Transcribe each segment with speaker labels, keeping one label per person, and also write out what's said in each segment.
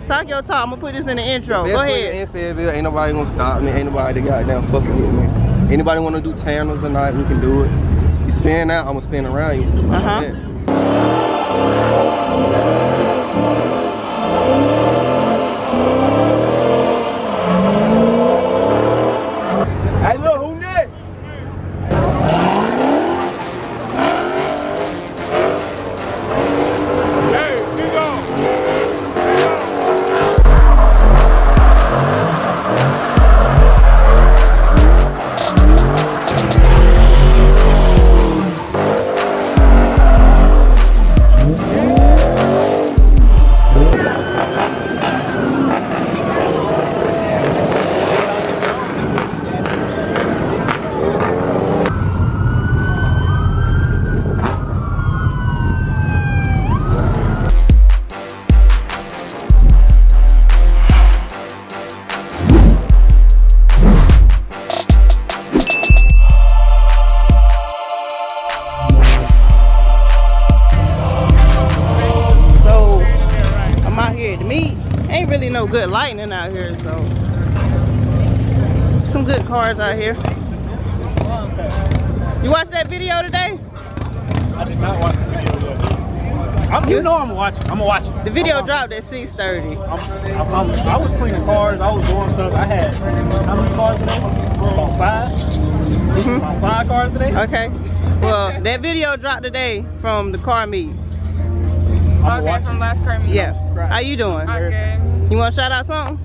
Speaker 1: talk your talk. I'm gonna put this in the intro. Go ahead.
Speaker 2: In Fayetteville, ain't nobody gonna stop me. Ain't nobody goddamn fucking with me. Anybody wanna do tandem tonight, we can do it. You spin out, I'm gonna spin around you.
Speaker 3: Hey, look, who next? Hey, we go.
Speaker 1: No good lightning out here, so some good cars out here. You watched that video today?
Speaker 3: I did not watch the video today. You know I'm watching. I'm gonna watch it.
Speaker 1: The video dropped at 6:30.
Speaker 3: I was cleaning cars. I was doing stuff. I had how many cars today? About 5. About 5 cars today.
Speaker 1: Okay. Well, that video dropped today from the car meet.
Speaker 4: Okay, from last car meet.
Speaker 1: Yeah. How you doing?
Speaker 4: I'm good.
Speaker 1: You want to shout out something?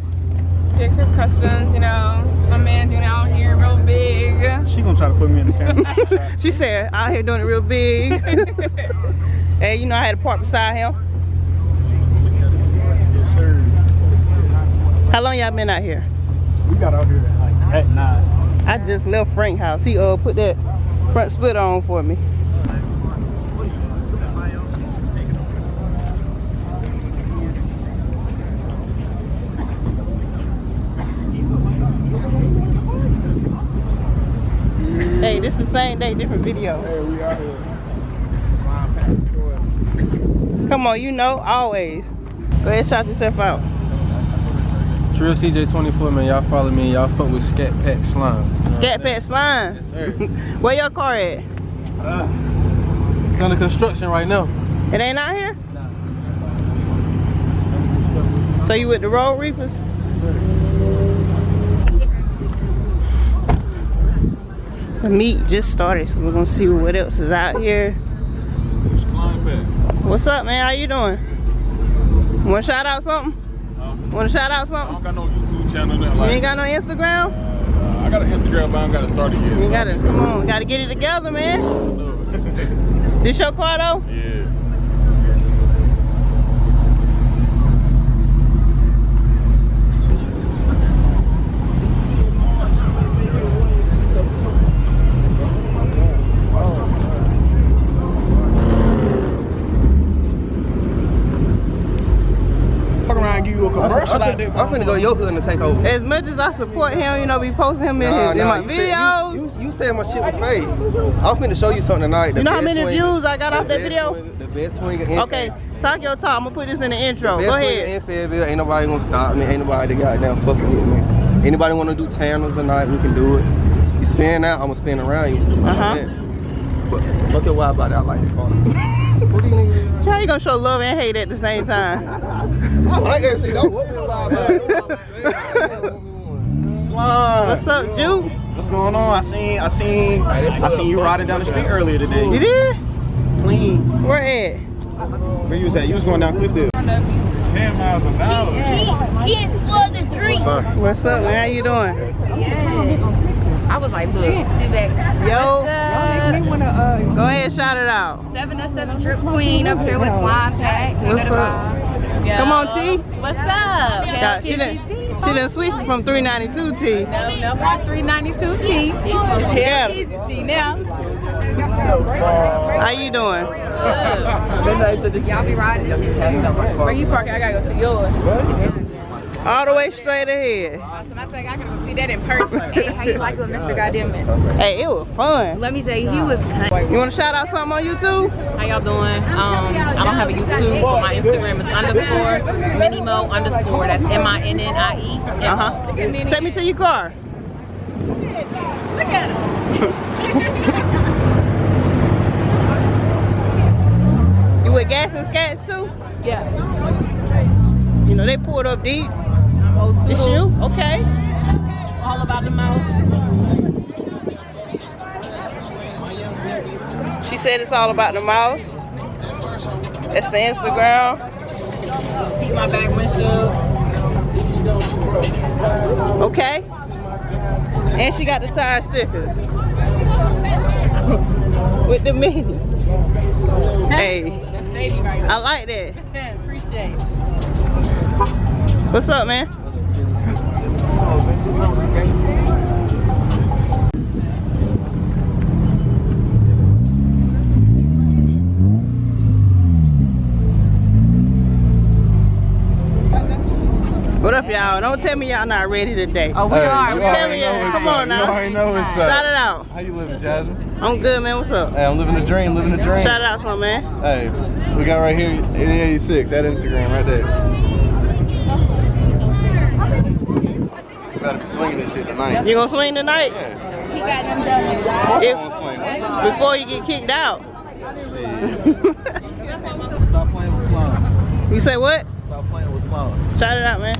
Speaker 4: TXS Customs, you know, my man doing it out here real big.
Speaker 3: She gonna try to put me in the camera.
Speaker 1: She said, out here doing it real big. Hey, you know I had to park beside him. How long y'all been out here?
Speaker 3: We got out here like at 9.
Speaker 1: I just left Frank's house. He put that front split on for me. Hey, this is the same day, different video.
Speaker 3: Hey, we out here.
Speaker 1: Come on, you know, always. Go ahead, shout yourself out.
Speaker 2: Trill CJ24, man. Y'all follow me. Y'all fuck with scatpack slime.
Speaker 1: Scatpack slime?
Speaker 2: Yes, sir.
Speaker 1: Where your car at?
Speaker 2: It's under construction right now.
Speaker 1: It ain't out here? No. So you with the road reapers? The meet just started, so we're gonna see what else is out here. What's up, man? How you doing? Wanna shout out something? Wanna shout out something?
Speaker 5: I don't got no YouTube channel. Like,
Speaker 1: you ain't got no Instagram?
Speaker 5: I got an Instagram, but I ain't got to start it yet.
Speaker 1: You gotta, come on, we gotta get it together, man. This your car though?
Speaker 5: Yeah.
Speaker 2: I'm finna go to your hood and take over.
Speaker 1: As much as I support him, you know, be posting him in my videos.
Speaker 2: You said my shit was fake. I'm finna show you something tonight.
Speaker 1: You know how many views I got off that video?
Speaker 2: The best swinger in
Speaker 1: Okay, talk your talk. I'm gonna put this in the intro.
Speaker 2: Go ahead. In Fayetteville, ain't nobody gonna stop me. Ain't nobody goddamn fucking with me. Anybody wanna do tandems tonight, we can do it. You spin out, I'm gonna spin around you. But fuck your wild about that, I like the car. What do you need?
Speaker 1: How you gonna show love and hate at the same time?
Speaker 2: I like that shit. Don't whoop me about it.
Speaker 3: Slime.
Speaker 1: What's up, Juke?
Speaker 3: What's going on? I seen you riding down the street earlier today.
Speaker 1: You did?
Speaker 3: Clean.
Speaker 1: Where at?
Speaker 3: Where you was at? You was going down Cliffdale.
Speaker 5: 10 miles an hour.
Speaker 6: He explored the dream.
Speaker 1: What's up, man? How you doing?
Speaker 4: Yeah. I was like, look, sit back.
Speaker 1: Yo, go ahead, shout it out.
Speaker 4: 707 Trip Queen up here with Slime Pack.
Speaker 1: What's up?
Speaker 4: Yeah.
Speaker 1: Come on, T.
Speaker 4: What's up?
Speaker 1: Yeah, she done switched from 392 T.
Speaker 4: No, my 392 T. It's Hellcat T now.
Speaker 1: How you doing?
Speaker 4: Good. Y'all be riding this shit. Where you parking? I gotta go see yours.
Speaker 1: All the way straight ahead.
Speaker 4: I think I gotta go see see that in person.
Speaker 7: Hey, how you like with Mr. Goddamn It?
Speaker 1: Hey, it was fun.
Speaker 7: Let me say, he was cut.
Speaker 1: You want to shout out something on YouTube?
Speaker 8: How y'all doing? I don't have a YouTube, but my Instagram is _Minimo_. That's MINNIE.
Speaker 1: Take me to your car.
Speaker 4: Look at him.
Speaker 1: You with gas and scats too?
Speaker 8: Yeah.
Speaker 1: You know, they pulled up deep.
Speaker 8: Old
Speaker 1: It's
Speaker 8: school.
Speaker 1: you? Okay.
Speaker 8: All about the mouth.
Speaker 1: She said it's all about the mouse. That's the Instagram.
Speaker 8: Keep my back windshield.
Speaker 1: Okay. And she got the tire stickers. With the mini. Hey,
Speaker 8: That's Navy right
Speaker 1: I like that.
Speaker 8: there. Appreciate it.
Speaker 1: What's up, man? What up, y'all? Don't tell me y'all not ready today.
Speaker 7: Oh, we are.
Speaker 1: Tell me, come on now.
Speaker 5: You already know what's up.
Speaker 1: Shout it out.
Speaker 5: How you living, Jasmine?
Speaker 1: I'm good, man. What's up?
Speaker 5: Hey, I'm living the dream,
Speaker 1: Shout it out, something, man.
Speaker 5: Hey, we got right here 86, that Instagram right there. You gotta be swinging this shit tonight.
Speaker 1: You gonna swing tonight?
Speaker 5: Yeah.
Speaker 7: He got them done.
Speaker 5: What's
Speaker 1: If-
Speaker 5: on swing? What's on?
Speaker 1: Before you get kicked out.
Speaker 9: Stop playing with slime.
Speaker 1: You say what?
Speaker 9: Stop playing with slime.
Speaker 1: Shout it out, man.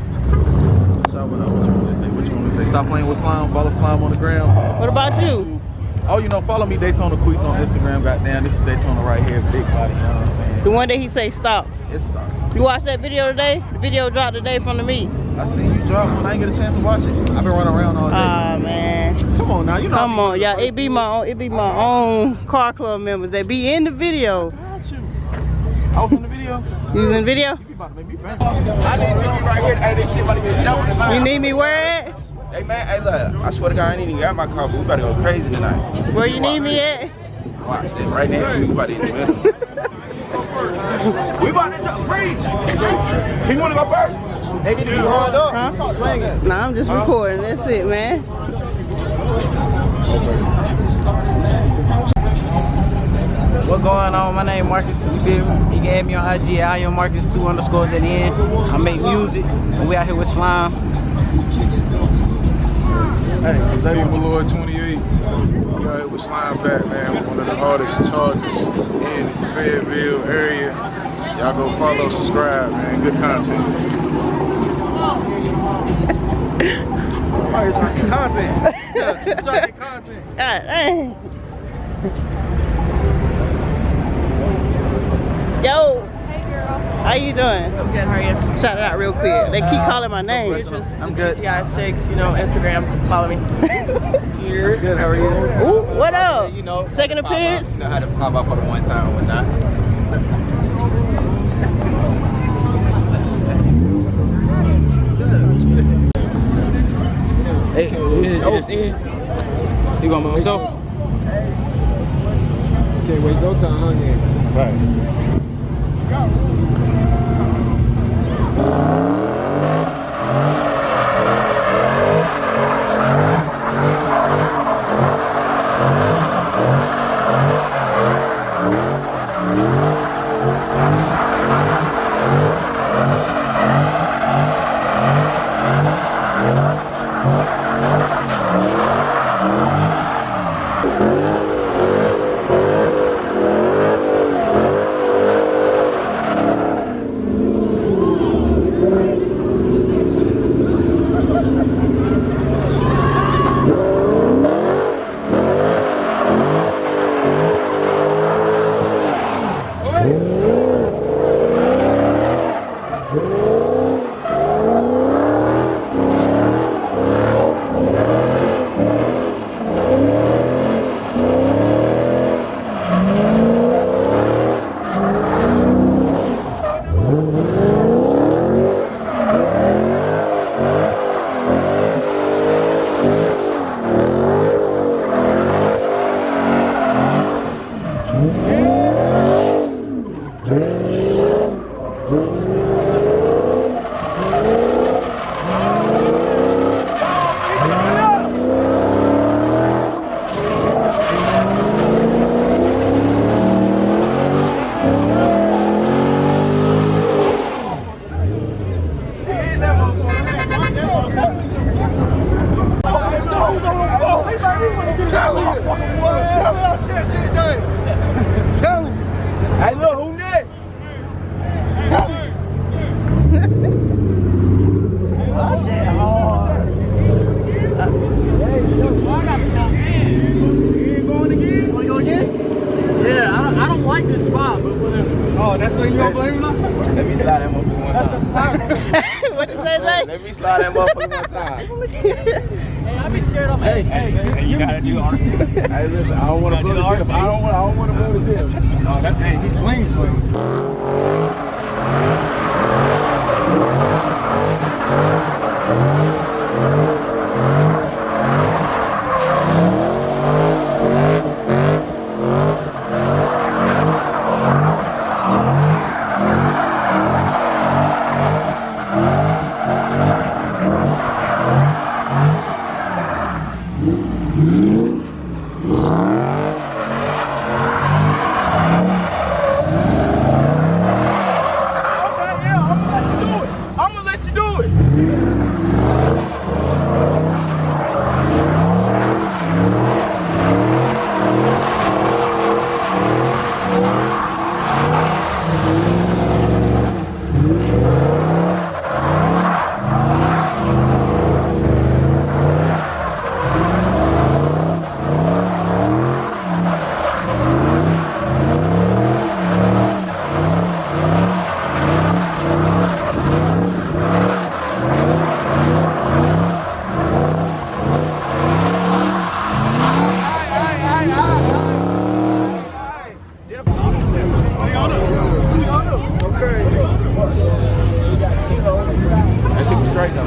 Speaker 9: Shout what up? What you want to say? What you want to say? Stop playing with slime. Follow slime on the gram.
Speaker 1: What about you?
Speaker 9: Oh, you know, follow me, Daytona Queets on Instagram. Goddamn, this is Daytona right here. Big body, you know what I'm saying?
Speaker 1: The one that he say stop.
Speaker 9: It's stop.
Speaker 1: You watched that video today? The video dropped today from the meet.
Speaker 9: I seen you drop one. I ain't get a chance to watch it. I've been running around all day.
Speaker 1: Ah, man.
Speaker 9: Come on now, you know.
Speaker 1: Come on, y'all. It be my own car club members that be in the video.
Speaker 9: Got you. I was in the video.
Speaker 1: You was in the video?
Speaker 9: You about to make me bang. I need you to be right here. Hey, this shit about to get jumping in my
Speaker 1: You need me where at?
Speaker 10: Hey man, hey look, I swear to God, I ain't even got my car, but we about to go crazy tonight.
Speaker 1: Where you need me at?
Speaker 10: Watch this, right next to me, we about to in the middle. We about to jump, freeze! You wanna go first? They need to be lined up.
Speaker 1: Huh? Nah, I'm just recording. That's it, man.
Speaker 11: What going on? My name Marcus, you feel me? You can add me on IG, I am Marcus, 2 underscores at the end. I make music, and we out here with Slime.
Speaker 5: Hey, Baby Malloy 28. We out here with Slime Pack, man. One of the hardest charges in the Fayetteville area. Y'all go follow, subscribe, man. Good content.
Speaker 9: Content. Yeah, try to get content.
Speaker 1: God dang. Yo. Hey, girl. How you doing?
Speaker 8: I'm good. How are you?
Speaker 1: Shout it out real quick. They keep calling my name.
Speaker 8: I'm good. GTI6, you know, Instagram. Follow me.
Speaker 9: Here. Good, how are you?
Speaker 1: Ooh, what up?
Speaker 10: You know,
Speaker 1: Second appearance?
Speaker 10: You know how to pop up for the one time and whatnot.
Speaker 9: Hey, it's in. You going to show? Can't wait no time, huh? Right.
Speaker 2: Tell him I said shit done. Tell him.
Speaker 10: Hey, look, who next?
Speaker 2: Tell him.
Speaker 1: Oh shit hard.
Speaker 3: Yeah, I don't like this spot, but whatever. Oh, that's what you don't blame me on?
Speaker 10: Let me slide that motherfucker one time.
Speaker 1: What you say, Zay?
Speaker 10: Let me slide that motherfucker one time.
Speaker 3: Hey, I be scared of
Speaker 10: Hey,
Speaker 3: you gotta do art.
Speaker 10: Hey, listen, I don't want to go to this. I don't want to go to this.
Speaker 3: No, that hey, he swings.
Speaker 10: I'm gonna let you do it. That shit was straight though.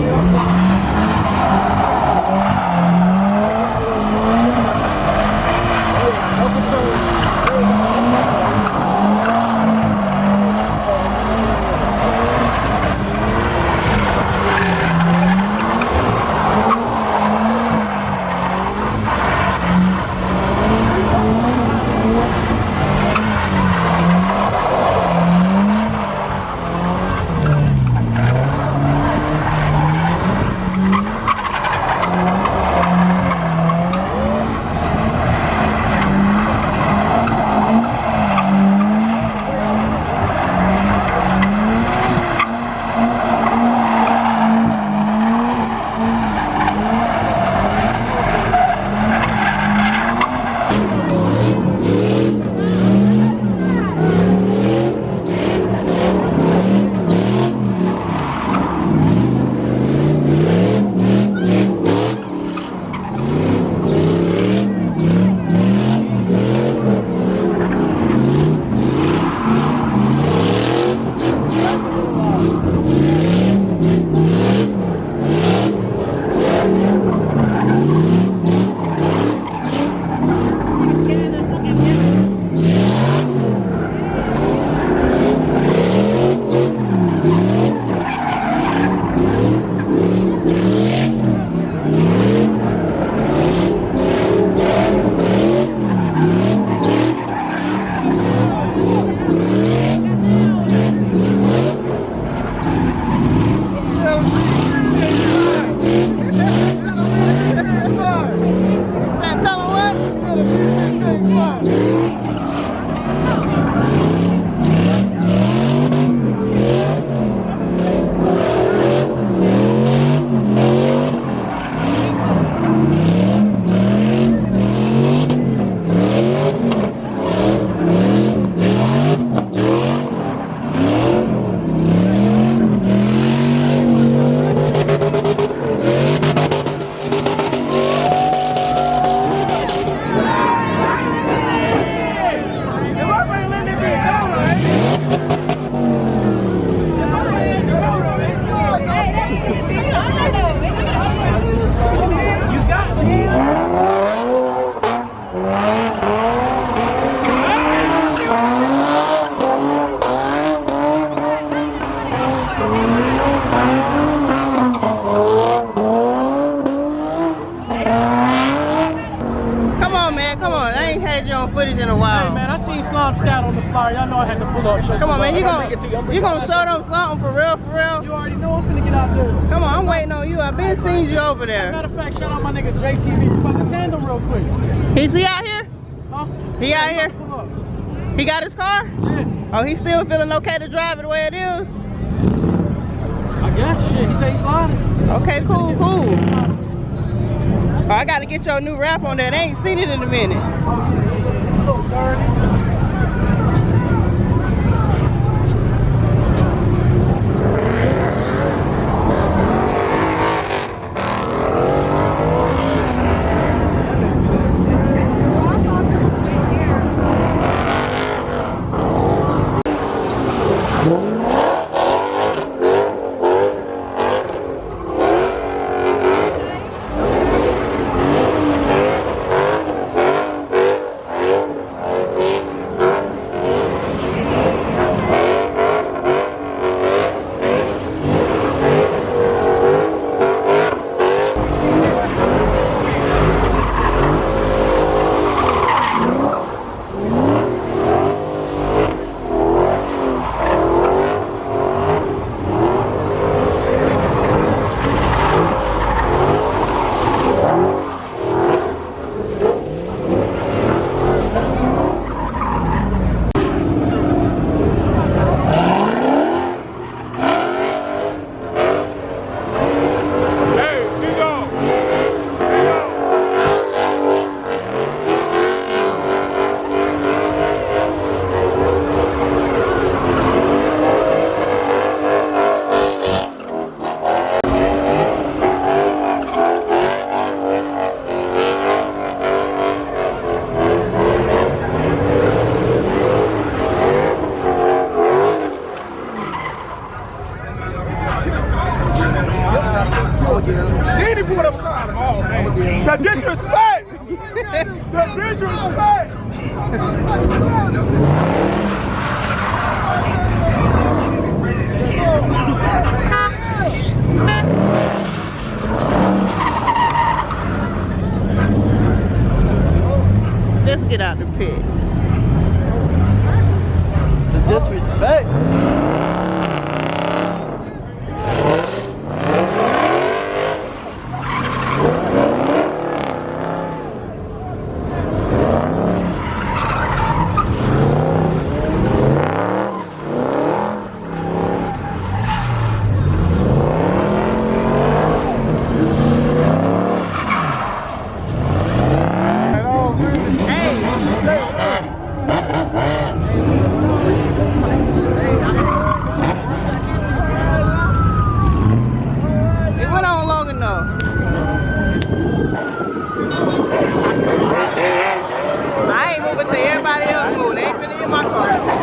Speaker 3: Scat on the flyer. Y'all know I had to pull up.
Speaker 1: Come on, man. You gonna show them something for real, for real?
Speaker 3: You already know I'm finna get out there.
Speaker 1: Come on, I'm waiting on you. I've been seeing you over there.
Speaker 3: Matter of fact, shout out my nigga JTV. Put the tandem real quick.
Speaker 1: Is he out here?
Speaker 3: Huh?
Speaker 1: He out here?
Speaker 3: Pull up.
Speaker 1: He got his car?
Speaker 3: Yeah.
Speaker 1: Oh, he's still feeling okay to drive it the way it is?
Speaker 3: I guess shit. He said he's sliding.
Speaker 1: Okay, cool, cool. Oh, I gotta get your new rap on that. I ain't seen it in a minute.
Speaker 10: The disrespect! The disrespect!
Speaker 1: Let's get out the pit.
Speaker 11: The disrespect.
Speaker 1: I ain't moving till everybody else move. They ain't finna get my car.